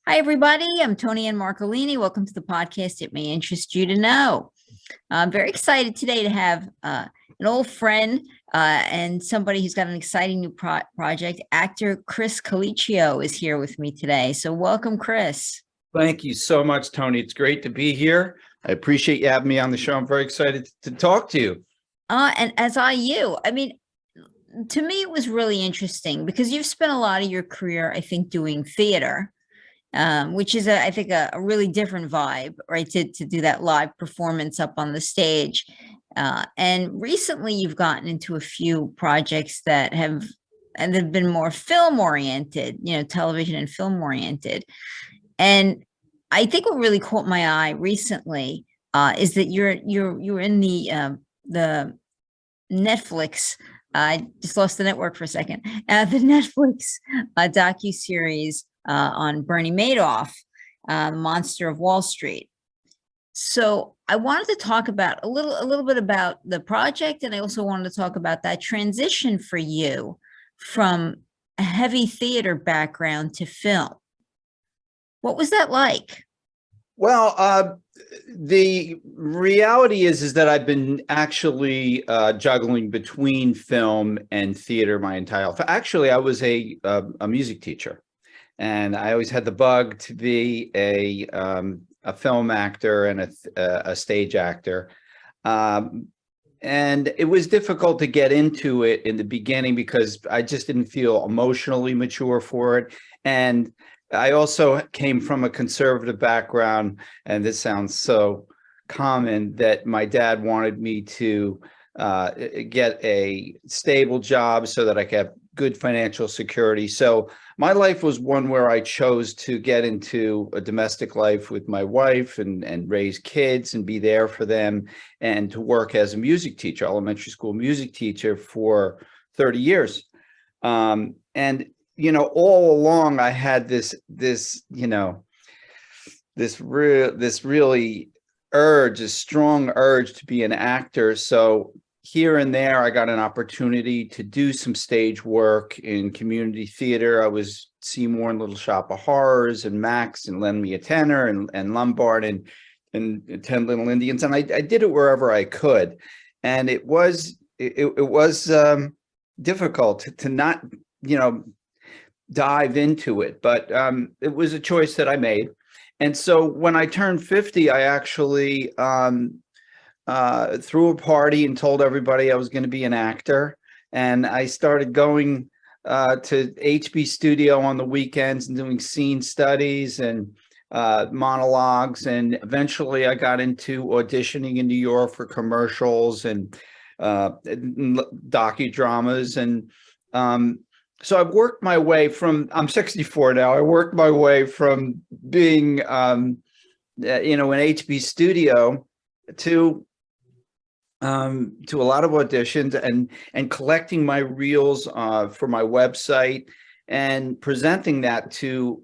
Hi, everybody. I'm Toni Marcolini. Welcome to the podcast. It may interest you to know. I'm very excited today to have an old friend and somebody who's got an exciting new project. Actor Cris Colicchio is here with me today. So welcome, Cris. Thank you so much, Toni. It's great to be here. I appreciate you having me on the show. I'm very excited to talk to you. And as are you. I mean, to me, it was really interesting because you've spent a lot of your career, I think, doing theater. Which is, I think, a really different vibe, right? To do that live performance up on the stage. And recently you've gotten into a few projects that have been more film oriented, television and film oriented. And I think what really caught my eye recently is that you're in the Netflix. I just lost the network for a second. The Netflix docu-series on Bernie Madoff, the Monster of Wall Street. So I wanted to talk about a little bit about the project, and I also wanted to talk about that transition for you from a heavy theater background to film. What was that like? Well, the reality is that I've been actually juggling between film and theater my entire life. Actually, I was a music teacher. And I always had the bug to be a film actor and a stage actor. And it was difficult to get into it in the beginning because I just didn't feel emotionally mature for it. And I also came from a conservative background, and this sounds so common, that my dad wanted me to get a stable job so that I could have good financial security. So my life was one where I chose to get into a domestic life with my wife and raise kids and be there for them, and to work as a music teacher, elementary school music teacher, for 30 years. And all along I had this strong urge to be an actor. So here and there, I got an opportunity to do some stage work in community theater. I was Seymour and Little Shop of Horrors and Max and Lend Me a Tenor and Lombard and 10 Little Indians. And I did it wherever I could. And it was difficult to not, dive into it. But it was a choice that I made. And so when I turned 50, I actually threw a party and told everybody I was going to be an actor. And I started going to HB Studio on the weekends and doing scene studies and monologues. And eventually I got into auditioning in New York for commercials and docudramas. And so I've worked my way from, I'm 64 now, I worked my way from being, an HB Studio to a lot of auditions and collecting my reels for my website and presenting that to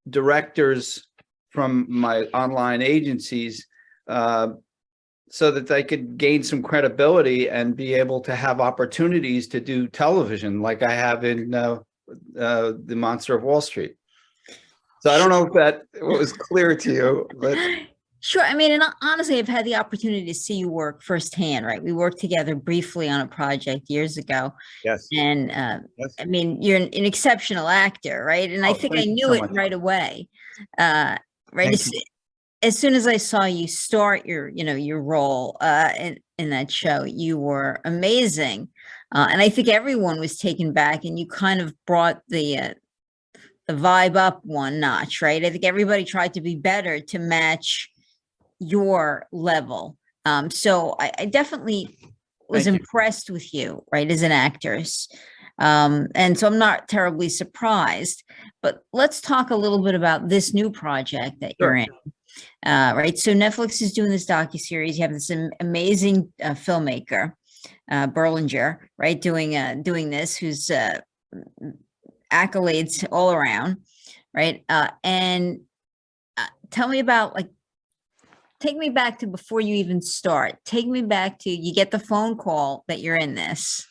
directors from my online agencies so that they could gain some credibility and be able to have opportunities to do television like I have in the Monster of Wall Street. So I don't know if that was clear to you, but... Sure. I mean, and honestly, I've had the opportunity to see you work firsthand, right? We worked together briefly on a project years ago. Yes. And yes. I mean, you're an exceptional actor, right? And I think I knew it right away. Right. As soon as I saw you start your role in that show, you were amazing. And I think everyone was taken back, and you kind of brought the vibe up one notch, right? I think everybody tried to be better to match your level. So I definitely was impressed with you, right, as an actress. And so I'm not terribly surprised, but let's talk a little bit about this new project that you're in. Right. So Netflix is doing this docuseries. You have this amazing filmmaker, Berlinger, right, doing this, who's accolades all around, right? And tell me about, take me back to before you even start. Take me back to, you get the phone call that you're in this.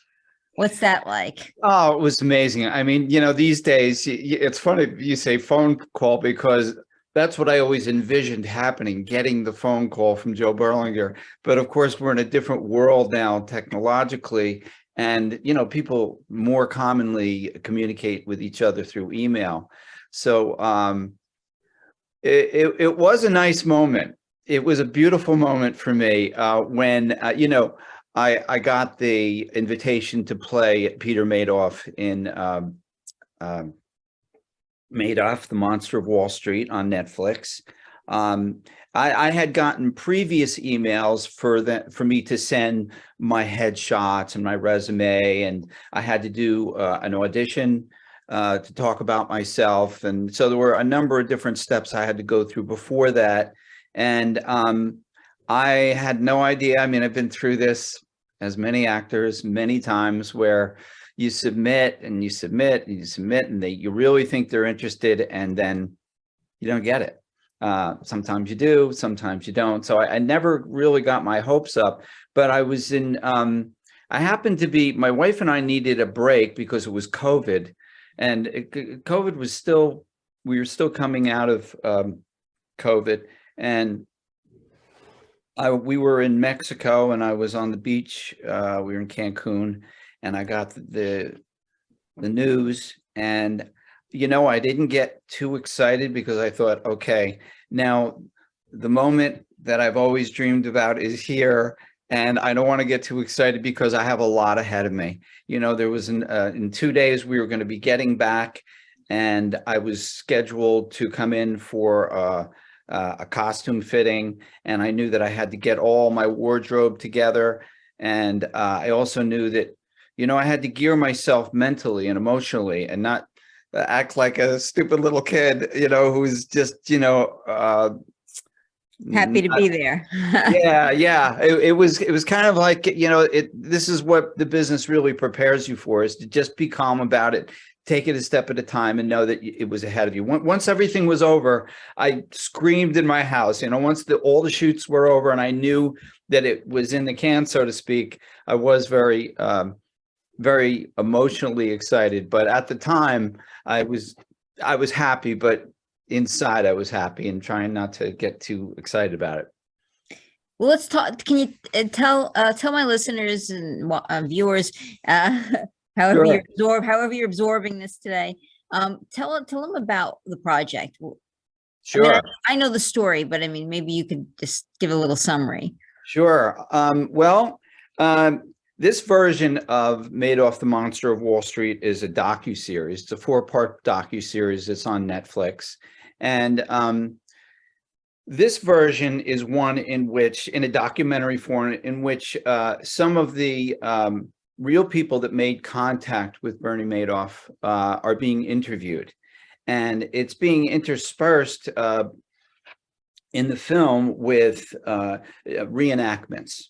What's that like? Oh, it was amazing. I mean, these days it's funny you say phone call because that's what I always envisioned happening, getting the phone call from Joe Berlinger. But of course, we're in a different world now technologically, and people more commonly communicate with each other through email. So it was a nice moment. It was a beautiful moment for me when I got the invitation to play Peter Madoff in um, Madoff, the Monster of Wall Street on Netflix. I had gotten previous emails for me to send my headshots and my resume, and I had to do an audition to talk about myself, and so there were a number of different steps I had to go through before that, and I had no idea. I mean, I've been through this as many actors many times where you submit and you submit and you submit and you really think they're interested, and then you don't get it. Sometimes you do, sometimes you don't. So I never really got my hopes up, but I was I happened to be, my wife and I needed a break because it was COVID, and COVID was still, we were still coming out of COVID, and we were in Mexico, and I was on the beach. We were in Cancun, and I got the news, and I didn't get too excited because I thought, okay, now the moment that I've always dreamed about is here, and I don't want to get too excited because I have a lot ahead of me. There was in 2 days we were going to be getting back, and I was scheduled to come in for a costume fitting, and I knew that I had to get all my wardrobe together, and I also knew that I had to gear myself mentally and emotionally, and not act like a stupid little kid, who's just, Happy to be there. yeah. It was kind of like, this is what the business really prepares you for, is to just be calm about it, take it a step at a time, and know that it was ahead of you. Once everything was over, I screamed in my house. Once all the shoots were over and I knew that it was in the can, so to speak, I was very emotionally excited. But at the time, I was happy, but inside I was happy and trying not to get too excited about it. Well, let's talk. Can you tell my listeners and viewers, however you're absorbing this today, tell them about the project. Sure. I mean, I know the story, but I mean, maybe you could just give a little summary. Sure. This version of Madoff, the Monster of Wall Street is a docu-series. It's a 4-part docu-series. It's on Netflix. And this version is one in a documentary form, in which some of the real people that made contact with Bernie Madoff are being interviewed. And it's being interspersed in the film with reenactments.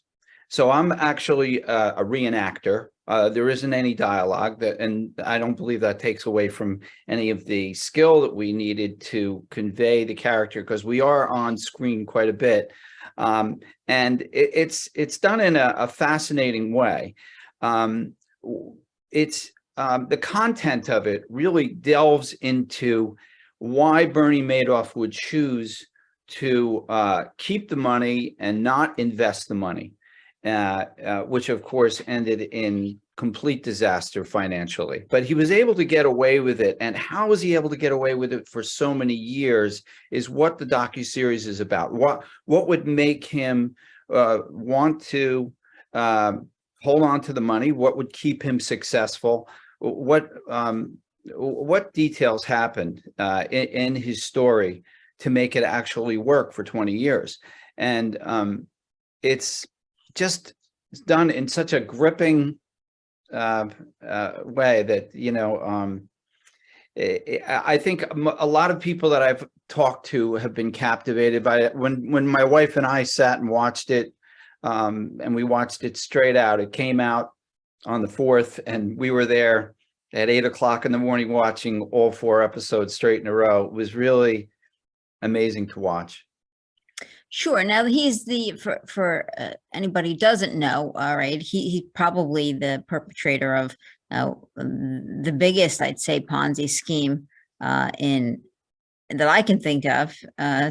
So I'm actually a reenactor. There isn't any dialogue, and I don't believe that takes away from any of the skill that we needed to convey the character, because we are on screen quite a bit, and it's done in a fascinating way. It's the content of it really delves into why Bernie Madoff would choose to keep the money and not invest the money. Which of course ended in complete disaster financially. But he was able to get away with it. And how was he able to get away with it for so many years is what the docuseries is about. What would make him want to hold on to the money? What would keep him successful? What details happened in his story to make it actually work for 20 years? And it's just done in such a gripping way that, I think a lot of people that I've talked to have been captivated by it. When my wife and I sat and watched it, and we watched it straight out, it came out on the 4th, and we were there at 8 o'clock in the morning watching all 4 episodes straight in a row. It was really amazing to watch. Sure. Now he's for anybody who doesn't know, all right, he's probably the perpetrator of the biggest, I'd say, Ponzi scheme in that I can think of.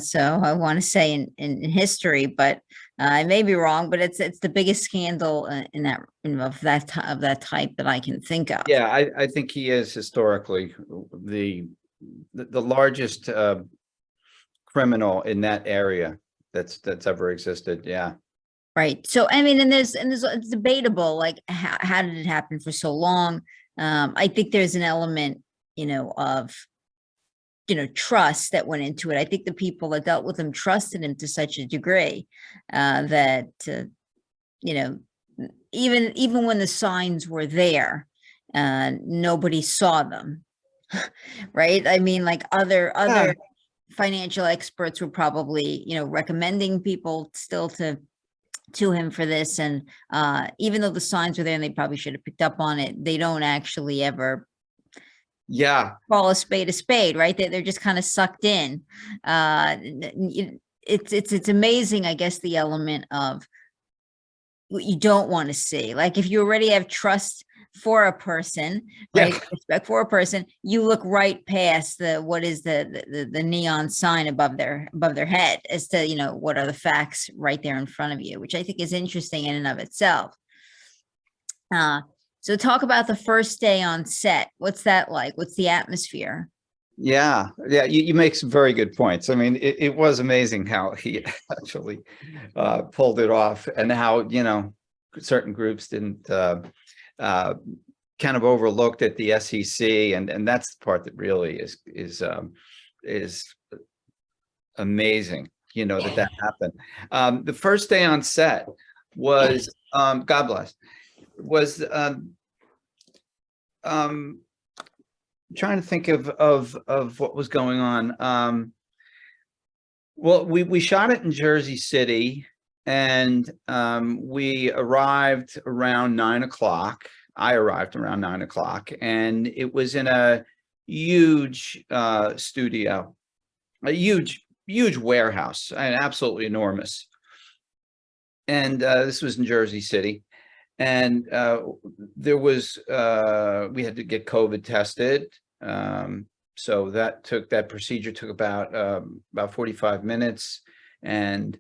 So I want to say in history, but I may be wrong. But it's the biggest scandal in that of that type that I can think of. Yeah, I think he is historically the largest criminal in that area that's ever existed. Yeah. Right. So I mean, and there's it's debatable, like how did it happen for so long? I think there's an element, of trust that went into it. I think the people that dealt with him trusted him to such a degree that even when the signs were there, nobody saw them. Right. I mean, like other Yeah. financial experts were probably recommending people still to him for this, and even though the signs were there and they probably should have picked up on it, they don't actually ever Yeah. call a spade, right? They're just kind of sucked in. It's amazing, I guess, the element of what you don't want to see. Like if you already have trust for a person, right? Yeah. Respect for a person, you look right past the neon sign above their head as to what are the facts right there in front of you, which I think is interesting in and of itself. So talk about the first day on set. What's that like? What's the atmosphere? Yeah. You make some very good points. I mean, it was amazing how he actually pulled it off, and how certain groups didn't kind of overlooked at the SEC, and that's the part that really is amazing. That happened. The first day on set was God bless, was trying to think of what was going on. Well, we shot it in Jersey City, and we arrived around 9 o'clock. I arrived around 9 o'clock, and it was in a huge studio, a huge warehouse, and absolutely enormous. And this was in Jersey City, and there was we had to get COVID tested. So that procedure took about 45 minutes, and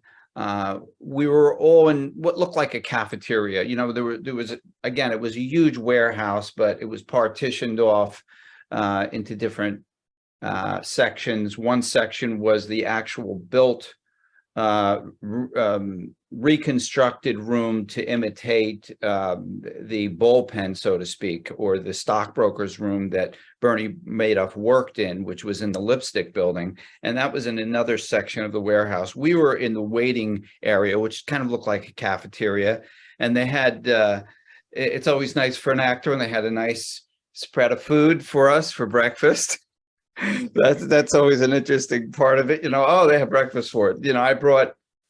we were all in what looked like a cafeteria. There was again, it was a huge warehouse, but it was partitioned off into different sections. One section was the actual built reconstructed room to imitate the bullpen, so to speak, or the stockbroker's room that Bernie Madoff worked in, which was in the Lipstick Building, and that was in another section of the warehouse. We were in the waiting area, which kind of looked like a cafeteria, and they had it's always nice for an actor, and they had a nice spread of food for us for breakfast. That's always an interesting part of it. Oh, they have breakfast for it.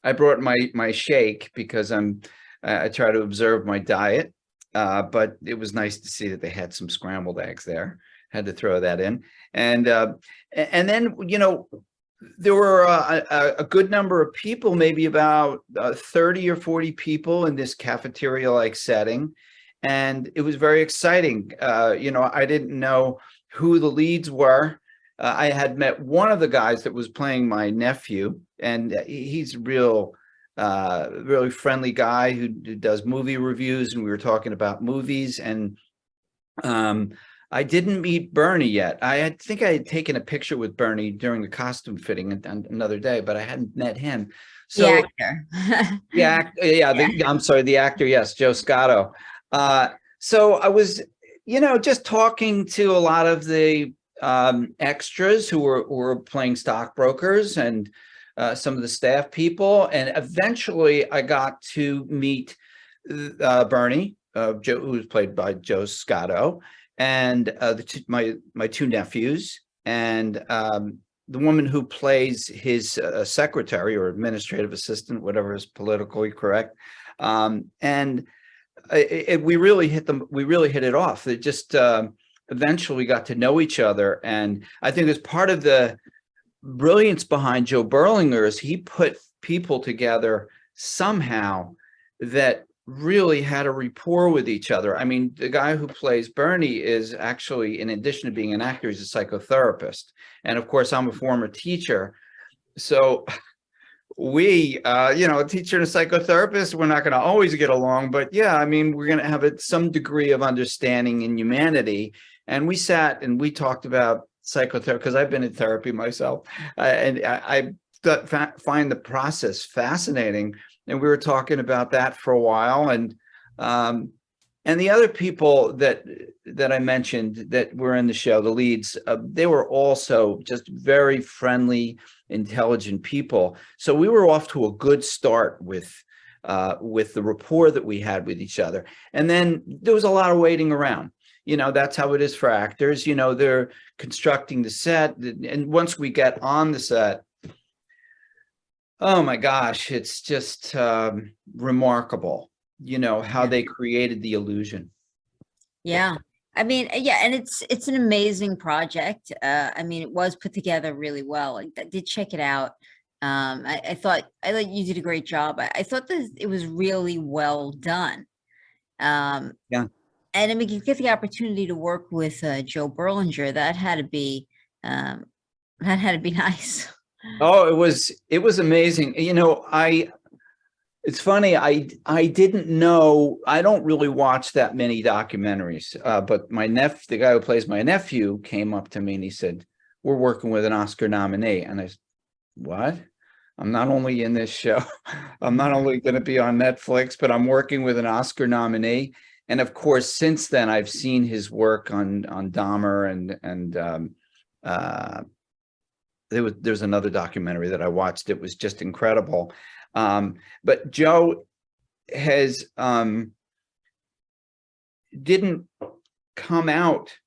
I brought my shake because I try to observe my diet. But it was nice to see that they had some scrambled eggs there. Had to throw that in. And then, there were a good number of people, maybe about 30 or 40 people in this cafeteria-like setting. And it was very exciting. I didn't know who the leads were. I had met one of the guys that was playing my nephew, and he's a really friendly guy who does movie reviews, and we were talking about movies. And I didn't meet Bernie yet. I think I had taken a picture with Bernie during the costume fitting another day, but I hadn't met him. So The actor. I'm sorry, the actor. Yes, Joe Scotto. So I was, just talking to a lot of the extras who were playing stockbrokers, and some of the staff people, and eventually I got to meet Bernie, Joe, who was played by Joe Scotto, and my two nephews, and the woman who plays his secretary or administrative assistant, whatever is politically correct, and we really hit it off. It just eventually got to know each other. And I think as part of the brilliance behind Joe Berlinger is he put people together somehow that really had a rapport with each other. I mean, the guy who plays Bernie is actually, in addition to being an actor, he's a psychotherapist. And of course, I'm a former teacher. So we, a teacher and a psychotherapist, we're not going to always get along, but yeah, I mean, we're going to have some degree of understanding and humanity. And we sat and we talked about psychotherapy, because I've been in therapy myself, and I find the process fascinating. And we were talking about that for a while, and the other people that I mentioned that were in the show, the leads, they were also just very friendly, intelligent people. So we were off to a good start with the rapport that we had with each other. And then there was a lot of waiting around. That's how it is for actors. They're constructing the set, and once we get on the set, oh my gosh, it's just remarkable, how they created the illusion. Yeah. I mean, yeah, and it's an amazing project. I mean, it was put together really well. I did check it out. I thought you did a great job. I thought that it was really well done. Yeah. And I mean, you get the opportunity to work with Joe Berlinger. That had to be nice. Oh, it was amazing. It's funny. I didn't know. I don't really watch that many documentaries. But the guy who plays my nephew, came up to me and he said, "We're working with an Oscar nominee." And I said, "What? I'm not only in this show, I'm not only going to be on Netflix, but I'm working with an Oscar nominee." And of course, since then, I've seen his work on Dahmer, and there's another documentary that I watched. It was just incredible. But Joe has didn't come out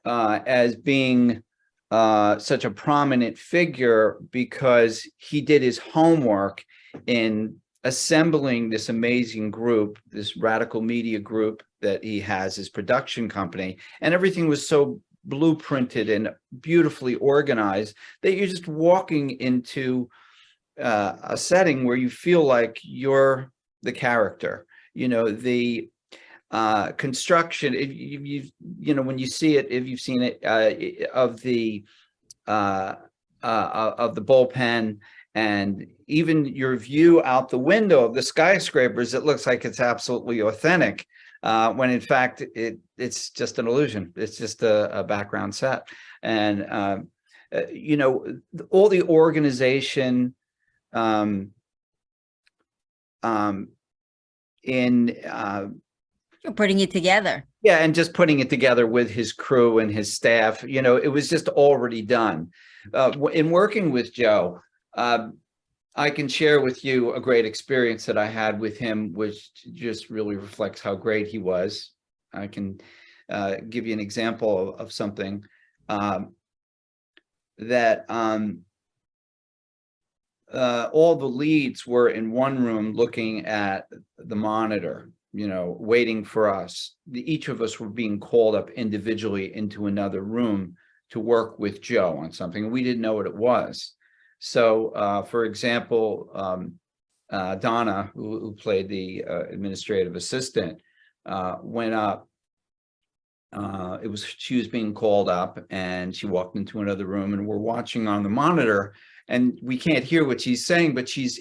as being such a prominent figure, because he did his homework in assembling this amazing group, this radical media group that he has, his production company, and everything was so blueprinted and beautifully organized that you're just walking into a setting where you feel like you're the character. The construction, if when you see it, if you've seen it, of the bullpen, and even your view out the window of the skyscrapers, it looks like it's absolutely authentic, when in fact it's just an illusion. It's just a background set. And all the organization in You're putting it together. Yeah, and just putting it together with his crew and his staff, it was just already done. In working with Joe, I can share with you a great experience that I had with him, which just really reflects how great he was. I can give you an example of something that all the leads were in one room looking at the monitor, waiting for us. Each of us were being called up individually into another room to work with Joe on something, and we didn't know what it was. So, for example, Donna, who played the administrative assistant, went up. She was being called up, and she walked into another room, and we're watching on the monitor, and we can't hear what she's saying, but she's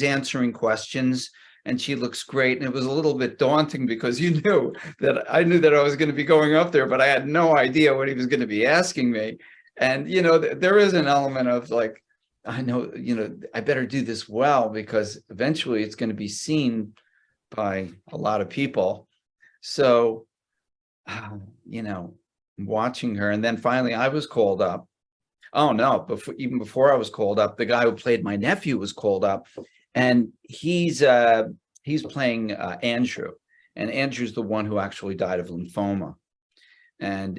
answering questions, and she looks great. And it was a little bit daunting, because I knew that I was going to be going up there, but I had no idea what he was going to be asking me. And, there is an element of like, I know, I better do this well, because eventually it's going to be seen by a lot of people. So, watching her, and then finally I was called up. Oh no, even before I was called up, the guy who played my nephew was called up, and he's playing Andrew, and Andrew's the one who actually died of lymphoma. And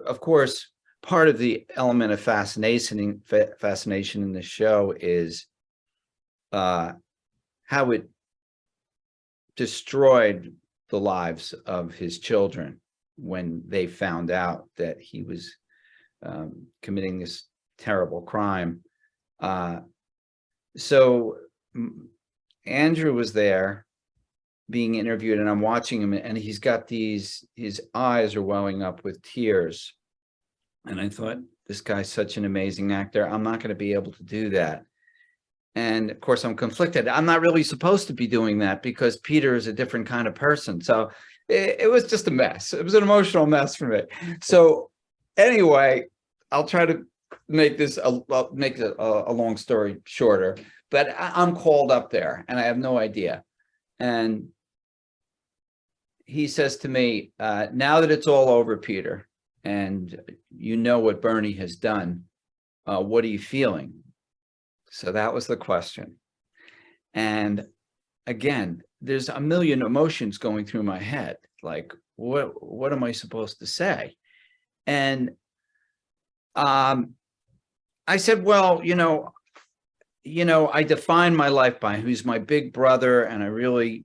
of course, part of the element of fascination in the show is how it destroyed the lives of his children when they found out that he was committing this terrible crime. so Andrew was there being interviewed, and I'm watching him, and he's got his eyes are welling up with tears. And I thought, this guy's such an amazing actor. I'm not going to be able to do that. And of course, I'm conflicted. I'm not really supposed to be doing that because Peter is a different kind of person. So it was just a mess. It was an emotional mess for me. So anyway, I'll try to make this a long story shorter. But I'm called up there, and I have no idea. And he says to me, now that it's all over, Peter, and you know what Bernie has done, what are you feeling? So that was the question. And again, there's a million emotions going through my head. Like, what am I supposed to say? And I said, well, I define my life by him. He's my big brother, and I really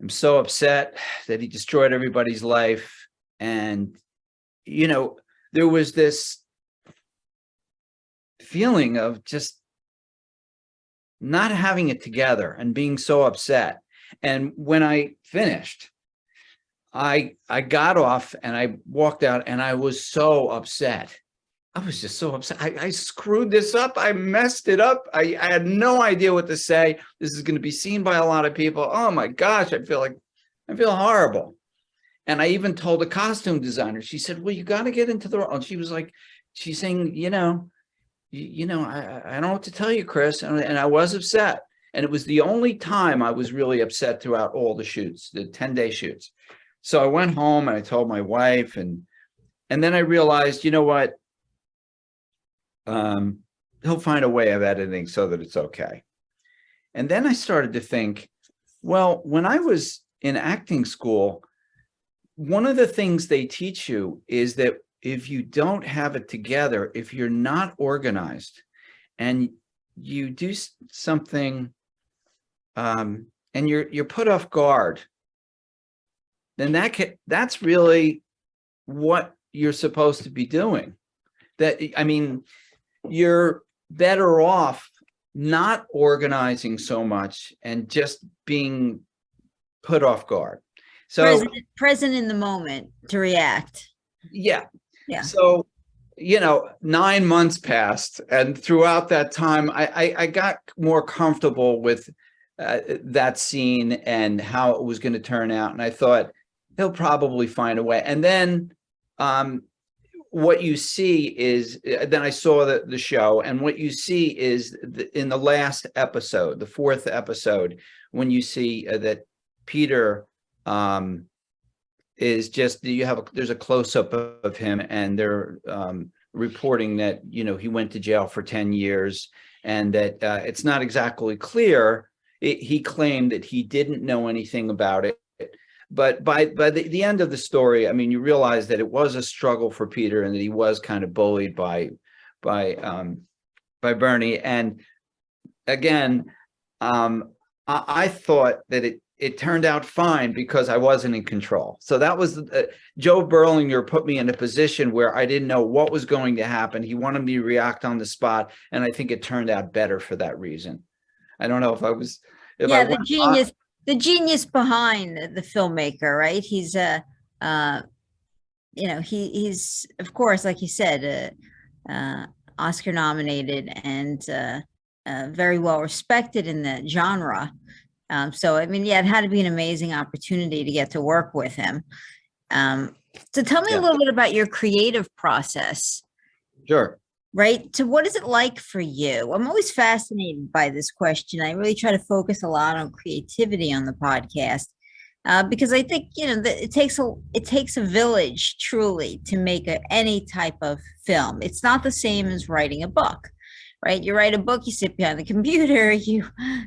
am so upset that he destroyed everybody's life. And, there was this feeling of just not having it together and being so upset. And when I finished, I got off and I walked out, and I was so upset. I was just so upset. I screwed this up. I messed it up. I had no idea what to say. This is going to be seen by a lot of people. Oh my gosh, I feel horrible. And I even told the costume designer. She said, well, you got to get into the role. And she was like, she's saying, I don't know what to tell you, Cris. And I was upset. And it was the only time I was really upset throughout all the shoots, the 10-day shoots. So I went home and I told my wife, and then I realized, you know what? He'll find a way of editing so that it's okay. And then I started to think, well, when I was in acting school, one of the things they teach you is that if you don't have it together, if you're not organized and you do something and you're put off guard, then that's really what you're supposed to be doing. You're better off not organizing so much and just being put off guard. So present in the moment to react. Yeah. Yeah. So, 9 months passed, and throughout that time, I got more comfortable with that scene and how it was going to turn out. And I thought he'll probably find a way. And then what you see is, then I saw the show, and what you see is in the last episode, the 4th episode, when you see that Peter is just, there's a close-up of him, and they're reporting that, he went to jail for 10 years, and that it's not exactly clear. He claimed that he didn't know anything about it. But by the end of the story, you realize that it was a struggle for Peter, and that he was kind of bullied by Bernie. And again, I thought that it turned out fine because I wasn't in control. So that was Joe Berlinger put me in a position where I didn't know what was going to happen. He wanted me to react on the spot, and I think it turned out better for that reason. I don't know if I was. The genius behind the filmmaker, right? He's he's of course, like you said, Oscar nominated and very well respected in the genre. So it had to be an amazing opportunity to get to work with him. So tell me a little bit about your creative process. Sure. Right. So what is it like for you? I'm always fascinated by this question. I really try to focus a lot on creativity on the podcast because I think, it takes a village truly to make any type of film. It's not the same as writing a book, right? You write a book, you sit behind the computer,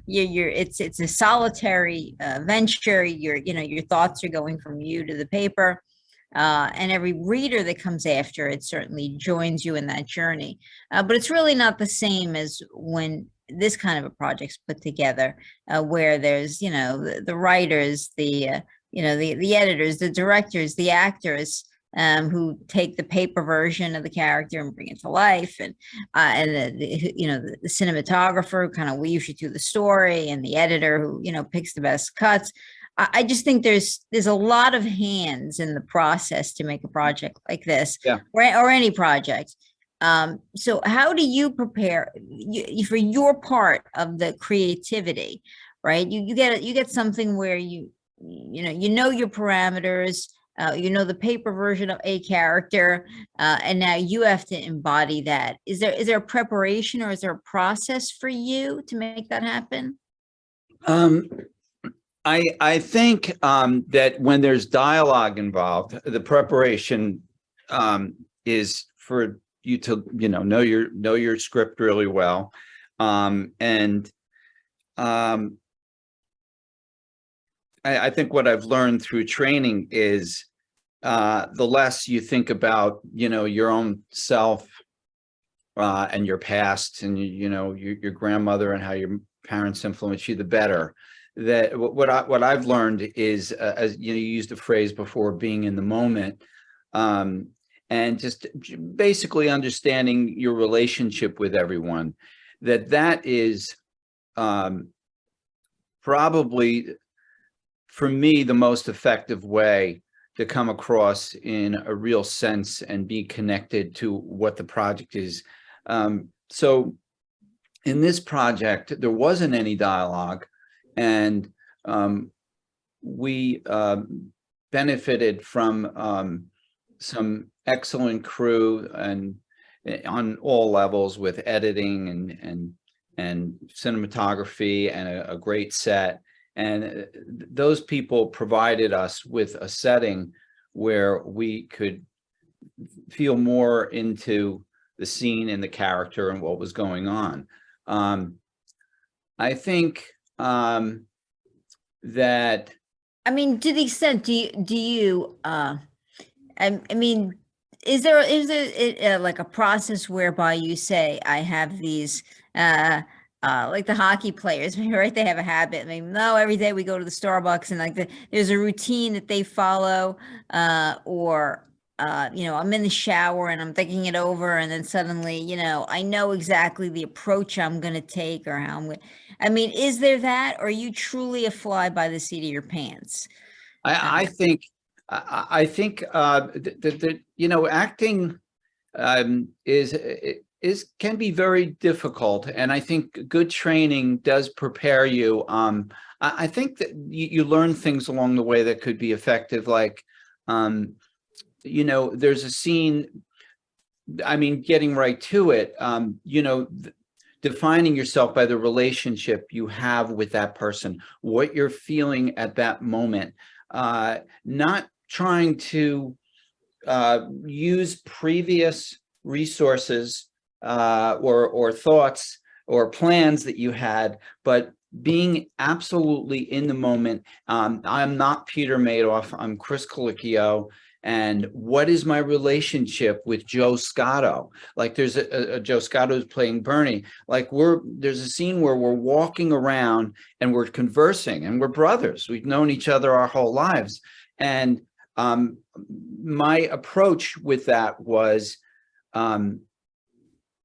it's a solitary venture. Your thoughts are going from you to the paper. And every reader that comes after it certainly joins you in that journey. But it's really not the same as when this kind of a project's put together, where there's, the writers, the editors, the directors, the actors, who take the paper version of the character and bring it to life, and the cinematographer who kind of weaves you through the story, and the editor who picks the best cuts. I just think there's a lot of hands in the process to make a project like this, Yeah. or any project. So how do you prepare for your part of the creativity, right? You get something where you know your parameters, the paper version of a character, and now you have to embody that. Is there a preparation, or is there a process for you to make that happen? I think that when there's dialogue involved, the preparation is for you to know your script really well, and I think what I've learned through training is the less you think about your own self and your past, and your grandmother and how your parents influenced you, the better. That what I've learned is, as you used the phrase before, being in the moment, and just basically understanding your relationship with everyone. That is probably, for me, the most effective way to come across in a real sense and be connected to what the project is. So in this project, there wasn't any dialogue, and we benefited from some excellent crew and on all levels, with editing and cinematography, and a great set. And those people provided us with a setting where we could feel more into the scene and the character and what was going on. I think that, I mean, to the extent, do you I mean, is there like a process whereby you say, I have these like the hockey players, right? They have a habit. I mean, no, every day we go to the Starbucks, and there's a routine that they follow, or I'm in the shower and I'm thinking it over, and then suddenly, I know exactly the approach I'm going to take, or how I'm going. I mean, is there that, or are you truly a fly by the seat of your pants? I think that acting is can be very difficult, and I think good training does prepare you. I think that you learn things along the way that could be effective, like there's a scene. I mean, getting right to it. Defining yourself by the relationship you have with that person, what you're feeling at that moment, not trying to use previous resources or thoughts or plans that you had, but being absolutely in the moment. I'm not Peter Madoff, I'm Cris Colicchio. And what is my relationship with Joe Scotto? Like, there's a Joe Scotto who's playing Bernie. Like, there's a scene where we're walking around and we're conversing, and we're brothers. We've known each other our whole lives. And my approach with that was,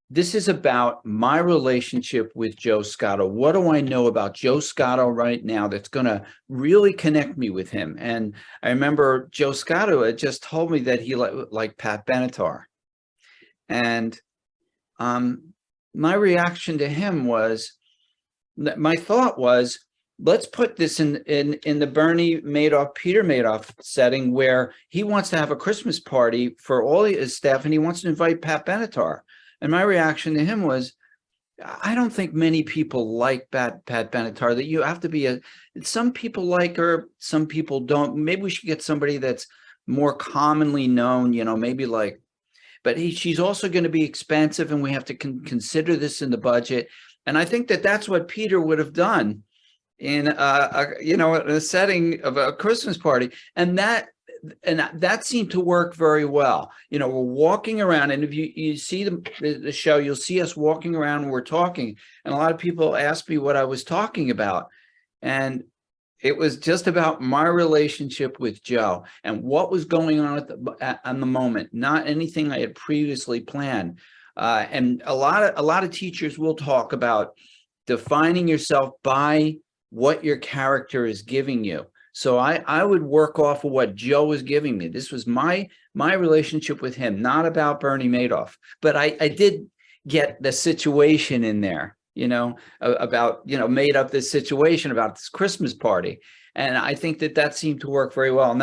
this is about my relationship with Joe Scotto. What do I know about Joe Scotto right now that's going to really connect me with him? And I remember Joe Scotto had just told me that he liked Pat Benatar. And my reaction to him was, my thought was, let's put this in the Bernie Madoff, Peter Madoff setting, where he wants to have a Christmas party for all his staff, and he wants to invite Pat Benatar. And my reaction to him was, I don't think many people like Pat Benatar. That you have to be some people like her, some people don't. Maybe we should get somebody that's more commonly known, maybe like, but she's also going to be expensive, and we have to consider this in the budget. And I think that that's what Peter would have done in a setting of a Christmas party. And that seemed to work very well. We're walking around, and if you see the show, you'll see us walking around and we're talking. And a lot of people ask me what I was talking about. And It was just about my relationship with Joe and what was going on on the moment, not anything I had previously planned. And a lot of teachers will talk about defining yourself by what your character is giving you. So I would work off of what Joe was giving me. This was my relationship with him, not about Bernie Madoff. But I did get the situation in there, about, made up this situation about this Christmas party. And I think that seemed to work very well. And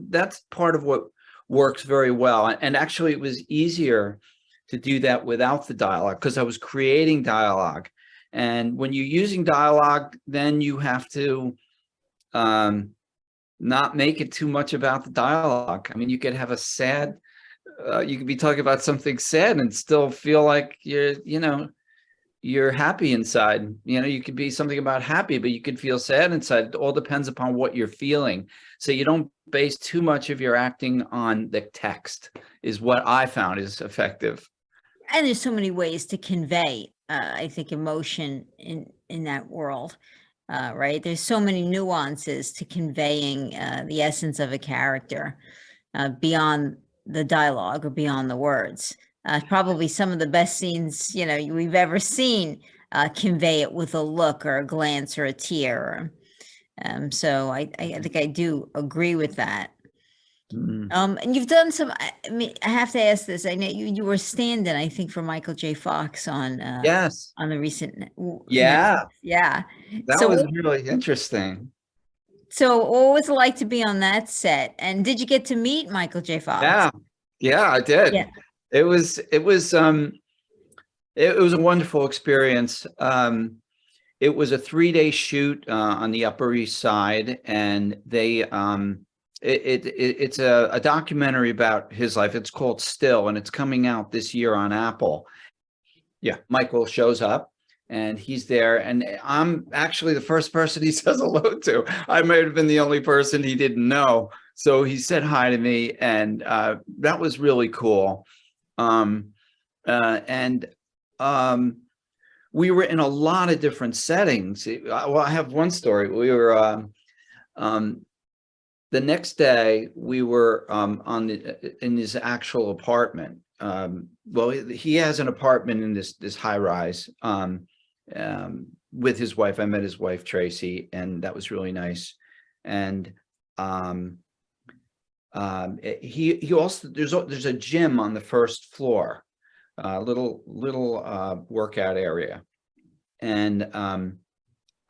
that's part of what works very well. And actually, it was easier to do that without the dialogue because I was creating dialogue. And when you're using dialogue, then you have to not make it too much about the dialogue. I mean, you could have a sad, you could be talking about something sad and still feel like you're happy inside. You could be something about happy, but you could feel sad inside. It all depends upon what you're feeling. So you don't base too much of your acting on the text, is what I found is effective. And there's so many ways to convey, I think, emotion in that world, right? There's so many nuances to conveying the essence of a character beyond the dialogue or beyond the words. Probably some of the best scenes, we've ever seen convey it with a look or a glance or a tear. So I think I do agree with that. And you've done some, I mean, I have to ask this. I know you were stand-in, I think, for Michael J. Fox on Yes. on the recent Yeah. yeah. That was really interesting. So what was it like to be on that set? And did you get to meet Michael J. Fox? Yeah, I did. Yeah. It was a wonderful experience. It was a 3-day shoot on the Upper East Side, and they it's a documentary about his life. It's called Still, and it's coming out this year on Apple. Yeah, Michael shows up and he's there, and I'm actually the first person he says hello to. I might have been the only person he didn't know. So he said hi to me, and that was really cool. We were in a lot of different settings. Well, I have one story. We were the next day we were in his actual apartment. Well, he has an apartment in this high rise with his wife. I met his wife Tracy, and that was really nice. And he also, there's a gym on the first floor, little workout area, and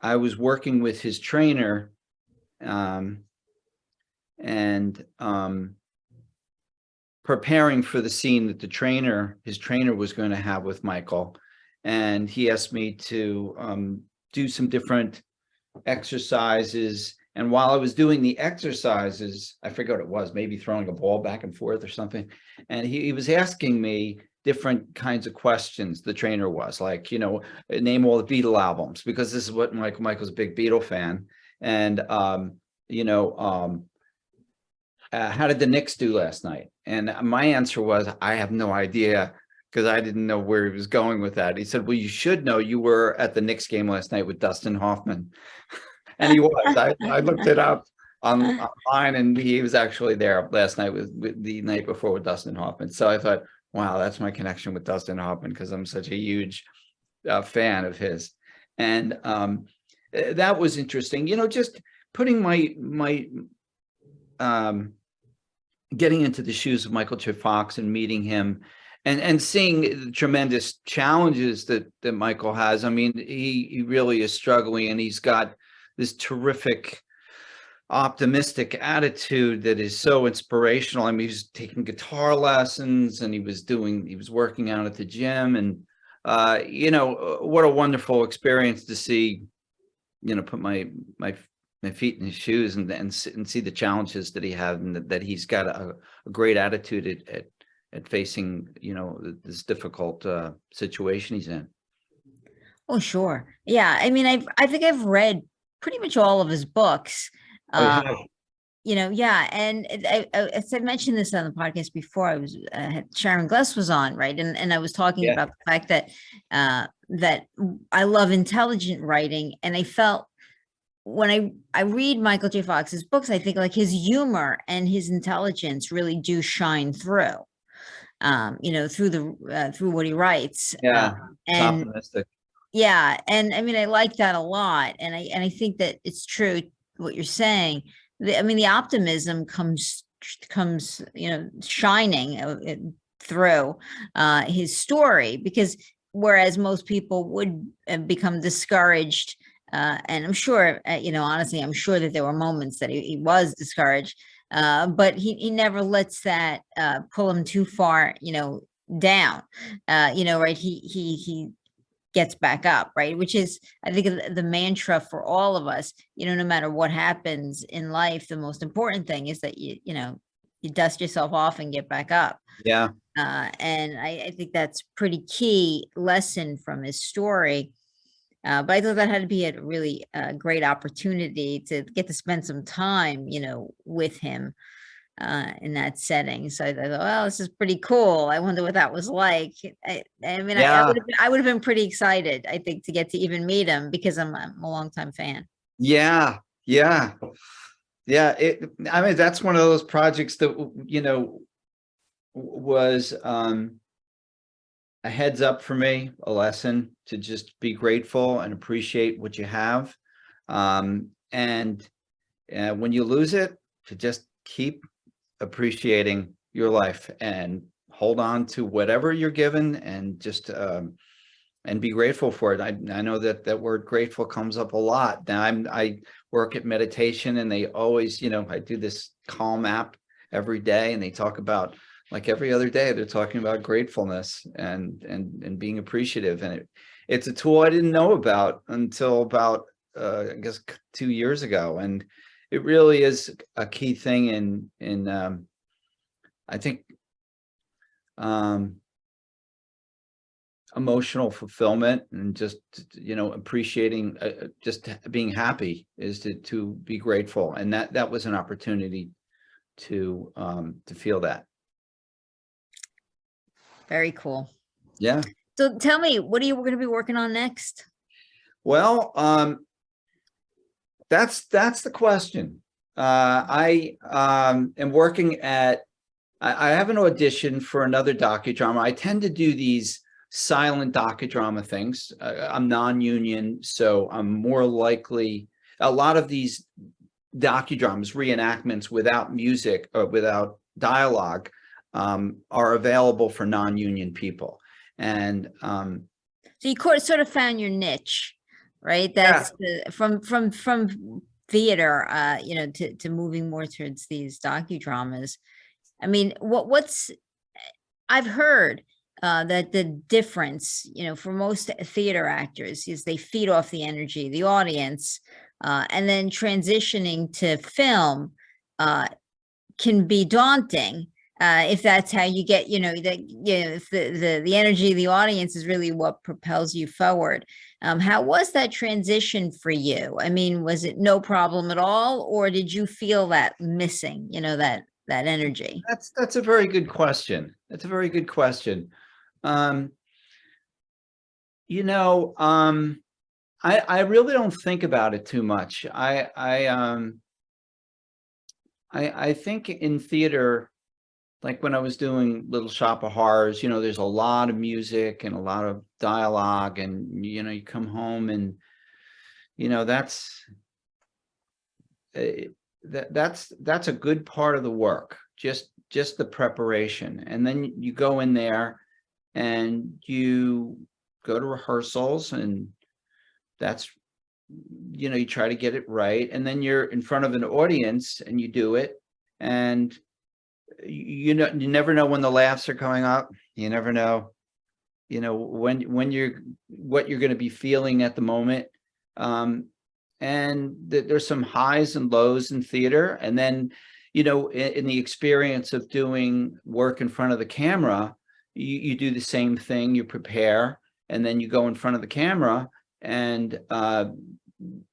I was working with his trainer, and preparing for the scene that his trainer was going to have with Michael. And he asked me to do some different exercises. And while I was doing the exercises, I forget what it was, maybe throwing a ball back and forth or something. And he was asking me different kinds of questions. The trainer was like, name all the Beatle albums, because this is what Michael's a big Beatle fan. And, how did the Knicks do last night? And my answer was, I have no idea, because I didn't know where he was going with that. He said, well, you should know, you were at the Knicks game last night with Dustin Hoffman. And he was. I looked it up online, and he was actually there last night with the night before with Dustin Hoffman. So I thought, wow, that's my connection with Dustin Hoffman, because I'm such a huge fan of his. And that was interesting. Just putting my getting into the shoes of Michael J. Fox and meeting him, and seeing the tremendous challenges that Michael has. I mean, he really is struggling, and he's got this terrific, optimistic attitude that is so inspirational. I mean, he's taking guitar lessons, and he was working out at the gym, and what a wonderful experience to see, put my feet in his shoes and see the challenges that he had, and that he's got a great attitude at facing, this difficult situation he's in. Oh, sure. Yeah. I mean, I think I've read pretty much all of his books. Yeah. And as I mentioned this on the podcast before, Sharon Gless was on, right? And I was talking about the fact that I love intelligent writing, and I felt when I read Michael J. Fox's books, I think like his humor and his intelligence really do shine through, through what he writes. Yeah, it's And optimistic. yeah, and I mean, I like that a lot, and I think that it's true what you're saying. I mean, the optimism comes shining through his story, because whereas most people would become discouraged, and I'm sure, honestly, I'm sure that there were moments that he was discouraged, but he never lets that pull him too far, down. Right? He gets back up, right? Which is, I think, the mantra for all of us. No matter what happens in life, the most important thing is that you dust yourself off and get back up. Yeah. And I think that's pretty key lesson from his story. But I thought that had to be a really great opportunity to get to spend some time, with him in that setting. So I thought, well, this is pretty cool. I wonder what that was like. I mean, Yeah. I would have been pretty excited, I think, to get to even meet him, because I'm a longtime fan. Yeah. Yeah. Yeah. I mean, that's one of those projects that, was a heads up for me, a lesson to just be grateful and appreciate what you have. And when you lose it, to just keep appreciating your life and hold on to whatever you're given, and just and be grateful for it. I know that word grateful comes up a lot. Now I work at meditation, and they always, I do this Calm app every day, and they talk about, like every other day, they're talking about gratefulness and being appreciative. And it's a tool I didn't know about until about I guess 2 years ago. And it really is a key thing in I think emotional fulfillment, and just appreciating, just being happy, is to be grateful. And that was an opportunity to feel that. Very cool. Yeah. So tell me, what are you going to be working on next? Well, that's the question. I am working at, I have an audition for another docudrama. I tend to do these silent docudrama things. I'm non-union, so I'm more likely, a lot of these docudramas, reenactments without music or without dialogue, are available for non-union people. And So you sort of found your niche, right? yeah, That's from theater, to moving more towards these docudramas. I mean, what's I've heard that the difference, for most theater actors, is they feed off the energy of the audience, and then transitioning to film can be daunting, if that's how you get, if the energy of the audience is really what propels you forward. How was that transition for you? I mean, was it no problem at all, or did you feel that missing, that energy? that's a very good question. That's a very good question. Um, you know, I really don't think about it too much. I think in theater, like when I was doing Little Shop of Horrors, there's a lot of music and a lot of dialogue, and you come home, and that's that's a good part of the work, just the preparation. And then you go in there and you go to rehearsals, and that's, you try to get it right, and then you're in front of an audience and you do it, and you never know when the laughs are coming up. You never know, when you're, what you're going to be feeling at the moment. And there's some highs and lows in theater. And then, in the experience of doing work in front of the camera, you do the same thing. You prepare, and then you go in front of the camera, and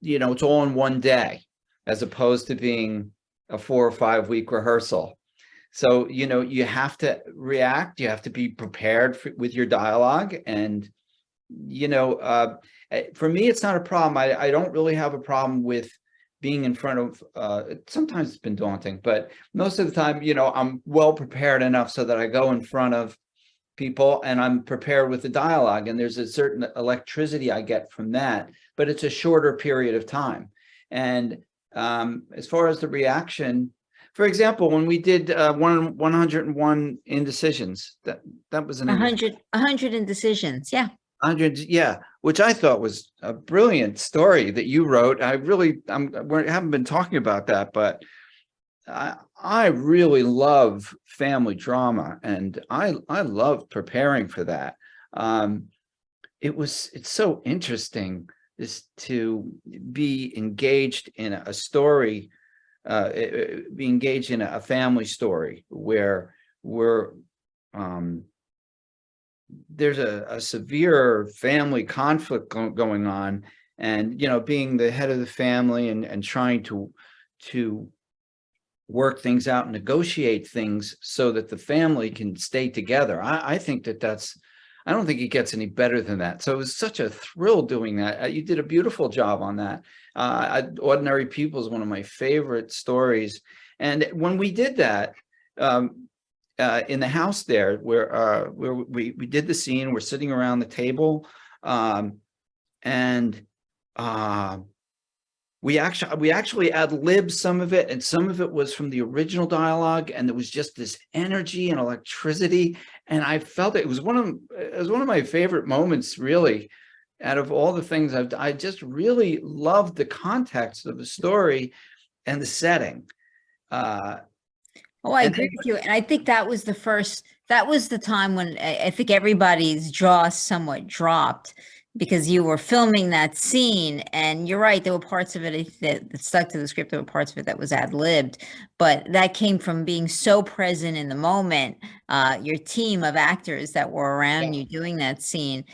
it's all in one day, as opposed to being a 4 or 5 week rehearsal. So, you have to react, you have to be prepared with your dialogue, and for me, it's not a problem. I don't really have a problem with being in front of, sometimes it's been daunting, but most of the time, I'm well prepared enough so that I go in front of people and I'm prepared with the dialogue, and there's a certain electricity I get from that, but it's a shorter period of time. And as far as the reaction, for example, when we did 101 indecisions, that was an 100 indecisions. Yeah. 100, yeah, which I thought was a brilliant story that you wrote. We haven't been talking about that, but I really love family drama, and I love preparing for that. It's so interesting to be engaged in a story, be engaged in a family story where there's a severe family conflict going on, and being the head of the family and trying to work things out and negotiate things so that the family can stay together. I think I don't think it gets any better than that. So it was such a thrill doing that. You did a beautiful job on that. Ordinary People is one of my favorite stories. And when we did that, in the house there, where we did the scene, we're sitting around the table, and we actually ad-libbed some of it, and some of it was from the original dialogue, and there was just this energy and electricity, and I felt it was one of my favorite moments, really, out of all the things I just really loved the context of the story and the setting. Oh, I agree with you. And I think that was the time when I think everybody's jaw somewhat dropped, because you were filming that scene, and you're right, there were parts of it that stuck to the script. There were parts of it that was ad-libbed, but that came from being so present in the moment. Your team of actors that were around you doing that scene,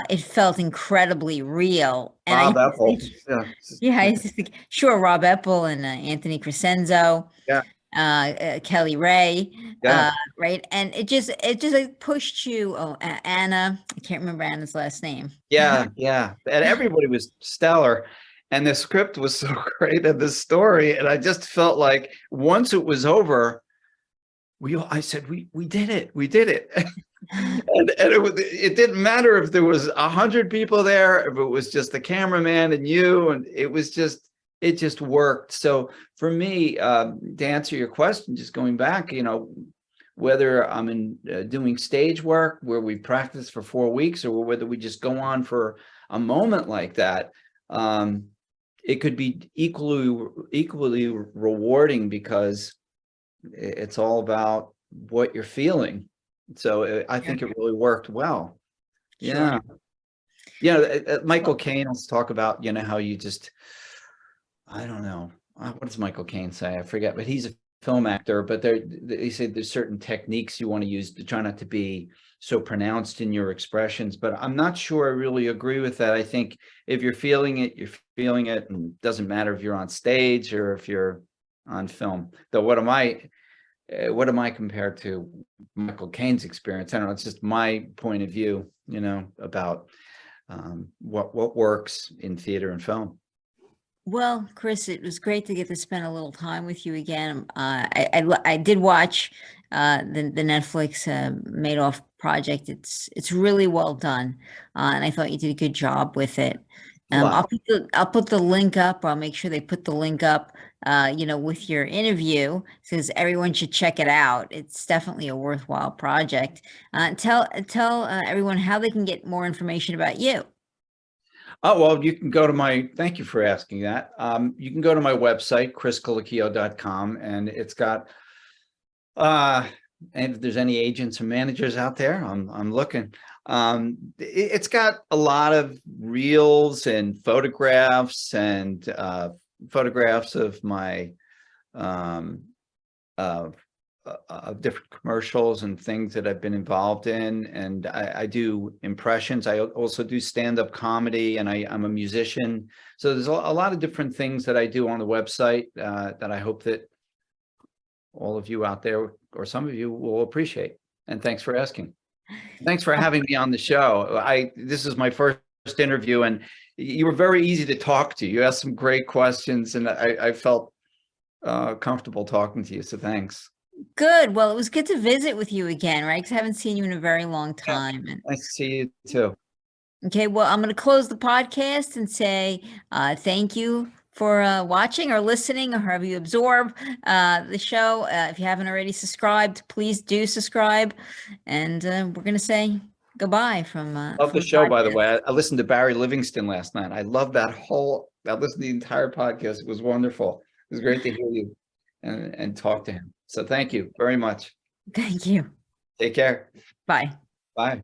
it felt incredibly real. And Rob Epple. I used to think, sure, Rob Epple and Anthony Crescenzo. Yeah. Kelly Ray, Yeah. right? And it just like pushed you. Oh, Anna, I can't remember Anna's last name. Yeah. And everybody was stellar. And the script was so great, and the story. And I just felt like once it was over, I said, we did it. We did it. and it didn't matter if there was 100 people there, if it was just the cameraman and you, and it just worked. So for me, to answer your question, just going back, whether I'm doing stage work where we practice for 4 weeks, or whether we just go on for a moment like that, it could be equally rewarding, because it's all about what you're feeling. So I think it really worked well. Sure. Yeah. Michael Caine will talk about, how you just, I don't know. What does Michael Caine say? I forget, but he's a film actor, but they say there's certain techniques you want to use to try not to be so pronounced in your expressions, but I'm not sure I really agree with that. I think if you're feeling it, you're feeling it, and it doesn't matter if you're on stage or if you're on film. Though what am I compared to Michael Caine's experience? I don't know. It's just my point of view, about what works in theater and film. Well, Cris, it was great to get to spend a little time with you again. I did watch the Netflix Madoff project. It's really well done, and I thought you did a good job with it. Wow. I'll put the link up. I'll make sure they put the link up, with your interview, because everyone should check it out. It's definitely a worthwhile project. Tell everyone how they can get more information about you. Oh, well, you can go to thank you for asking that. You can go to my website, CrisColicchio.com, and it's got, and if there's any agents or managers out there, I'm looking. It's got a lot of reels and photographs, and photographs of my, of different commercials and things that I've been involved in. And I do impressions. I also do stand-up comedy, and I'm a musician. So there's a lot of different things that I do on the website that I hope that all of you out there, or some of you, will appreciate. And thanks for asking. Thanks for having me on the show. This is my first interview, and you were very easy to talk to. You asked some great questions, and I felt comfortable talking to you. So thanks. Good. Well, it was good to visit with you again, right? Because I haven't seen you in a very long Yeah, time. And nice to see you too. okay, well, I'm going to close the podcast and say thank you for watching or listening or however you absorb the show. If you haven't already subscribed, please do subscribe. And we're going to say goodbye from Love the from show, by the podcast. way. I listened to Barry Livingston last night. I love that I listened to the entire podcast. It was wonderful. It was great to hear you and talk to him. So thank you very much. Thank you. Take care. Bye. Bye.